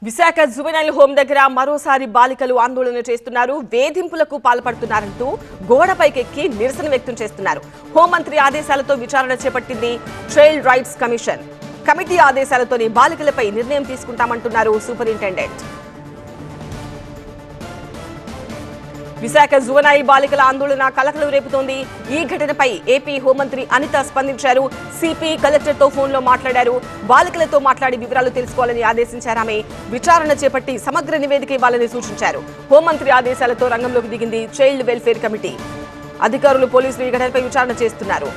Visakha juvenile home దగ్గర మరోసారి బాలికలు ఆందోళన చేస్తున్నారు. వేధింపులకు పాల్పడుతున్నారంటూ గోడపైకెక్కి నిరసన వ్యక్తం చేస్తున్నారు. హోంమంత్రి ఆదేశాలతో విచారణ చేపట్టింది చైల్డ్ రైట్స్ కమిషన్. కమిటీ ఆదేశాలతోనే బాలికలపై నిర్ణయం తీసుకుంటామంటున్నారు సూపరింటెండెంట్. విశాఖ జువెనైల్ బాలికల ఆందోళన కలకలం రేపుతోంది. ఈ ఘటనపై ఏపీ హోంమంత్రి అనిత స్పందించారు. సిపి కలెక్టర్తో ఫోన్లో మాట్లాడారు. బాలికలతో మాట్లాడి వివరాలు తెలుసుకోవాలని ఆదేశించారు. ఆమె విచారణ చేపట్టి సమగ్ర నివేదిక ఇవ్వాలని సూచించారు. హోంమంత్రి ఆదేశాలతో రంగంలోకి దిగింది చైల్డ్ వెల్ఫేర్ కమిటీ. అధికారులు, పోలీసులు ఈ ఘటనపై విచారణ చేస్తున్నారు.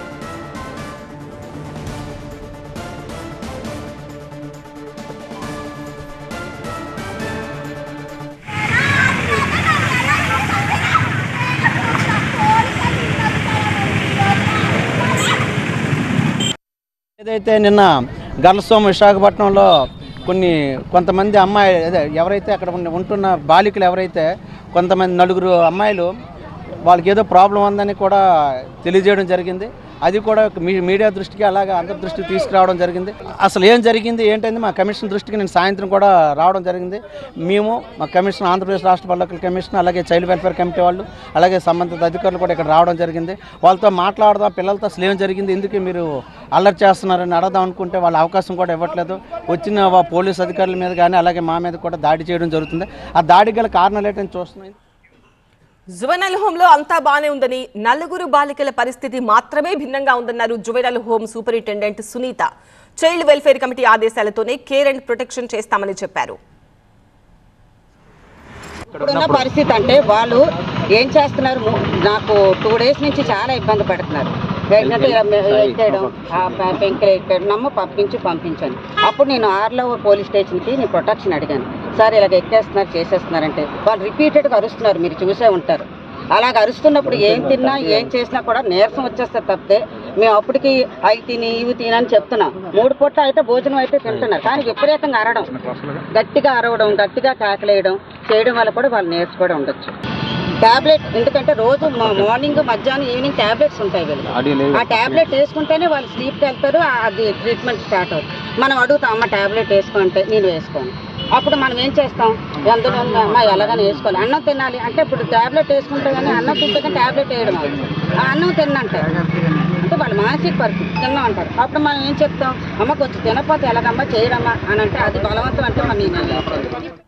ఏదైతే నిన్న గర్ల్స్ హోమ్ విశాఖపట్నంలో కొంతమంది అమ్మాయి ఎవరైతే అక్కడ ఉంటున్న బాలికలు ఎవరైతే కొంతమంది నలుగురు అమ్మాయిలు వాళ్ళకి ఏదో ప్రాబ్లం ఉందని కూడా తెలియజేయడం జరిగింది. అది కూడా మీడియా దృష్టికి అలాగే అందరి దృష్టికి తీసుకురావడం జరిగింది. అసలు ఏం జరిగింది ఏంటంటే మా కమిషన్ దృష్టికి నేను సాయంత్రం కూడా రావడం జరిగింది. మేము మా కమిషన్, ఆంధ్రప్రదేశ్ రాష్ట్ర బాలికల కమిషన్, అలాగే చైల్డ్ వెల్ఫేర్ కమిటీ వాళ్ళు, అలాగే సంబంధిత అధికారులు కూడా ఇక్కడ రావడం జరిగింది. వాళ్ళతో మాట్లాడదాం, పిల్లలతో అసలు ఏం జరిగింది, ఎందుకు మీరు అలర్ట్ చేస్తున్నారని అడగదాం అనుకుంటే వాళ్ళ అవకాశం కూడా ఇవ్వట్లేదు. వచ్చిన పోలీసు అధికారుల మీద కానీ అలాగే మా మీద కూడా దాడి చేయడం జరుగుతుంది. ఆ దాడికి గల కారణాలు ఏంటని చూస్తున్నాయి. జువెనైల్ హోమ్ లో అంతా బానే ఉందని, నలుగురు బాలికల పరిస్థితి మాత్రమే భిన్నంగా ఉందన్నారు juvenile home superintendent Sunitha. Child welfare committee ఆదేశాలతోనే కేర్ అండ్ ప్రొటెక్షన్ చేస్తామని చెప్పారు. ఇప్పుడున్న పరిస్థితి అంటే వాళ్ళు ఏం చేస్తున్నారు, నాకు 2 days నుంచి చాలా ఇబ్బంది పడుతున్నారు. ఏంటంటే ఎక్కేయడం, పెంకులు ఎక్కేయడం, నమ్మ పంపించండి. అప్పుడు నేను ఆర్లవర్ పోలీస్ స్టేషన్కి నేను ప్రొటెక్షన్ అడిగాను. సార్ ఇలాగ ఎక్కేస్తున్నారు, చేసేస్తున్నారంటే వాళ్ళు రిపీటెడ్గా అరుస్తున్నారు. మీరు చూసే ఉంటారు. అలాగ అరుస్తున్నప్పుడు ఏం తిన్నా ఏం చేసినా కూడా నీరసం వచ్చేస్తారు తప్పితే మేము అప్పటికి అవి తిని ఇవి తినని చెప్తున్నాం. 3 పూట్ల అయితే భోజనం అయితే తింటున్నారు. కానీ విపరీతంగా అరవడం, గట్టిగా అరవడం, గట్టిగా కేకలేయడం చేయడం వల్ల కూడా వాళ్ళు నేర్చుకోవడం ఉండొచ్చు. ట్యాబ్లెట్, ఎందుకంటే రోజు మార్నింగ్, మధ్యాహ్నం, ఈవినింగ్ ట్యాబ్లెట్స్ ఉంటాయి వీళ్ళు. ఆ ట్యాబ్లెట్ వేసుకుంటేనే వాళ్ళు స్లీప్కి వెళ్తారు. అది ట్రీట్మెంట్ స్టార్ట్ అవుతుంది. మనం అడుగుతాం, అమ్మ ట్యాబ్లెట్ వేసుకుంటే నేను వేసుకోను. అప్పుడు మనం ఏం చేస్తాం, ఎందులో అమ్మ ఎలాగని వేసుకోవాలి, అన్నం తినాలి అంటే ఇప్పుడు ట్యాబ్లెట్ వేసుకుంటే కానీ అన్నం తింటే కానీ ట్యాబ్లెట్ వేయడం ఆ అన్నం తిన్నంటారు. అంటే వాళ్ళ మానసిక పరిస్థితి తిన్నాం అంటారు. అప్పుడు మనం ఏం చెప్తాం, అమ్మ కొంచెం తినకపోతే ఎలాగమ్మా చేయడమ్మా అని అంటే అది బలవంతం అంటే మనం నేను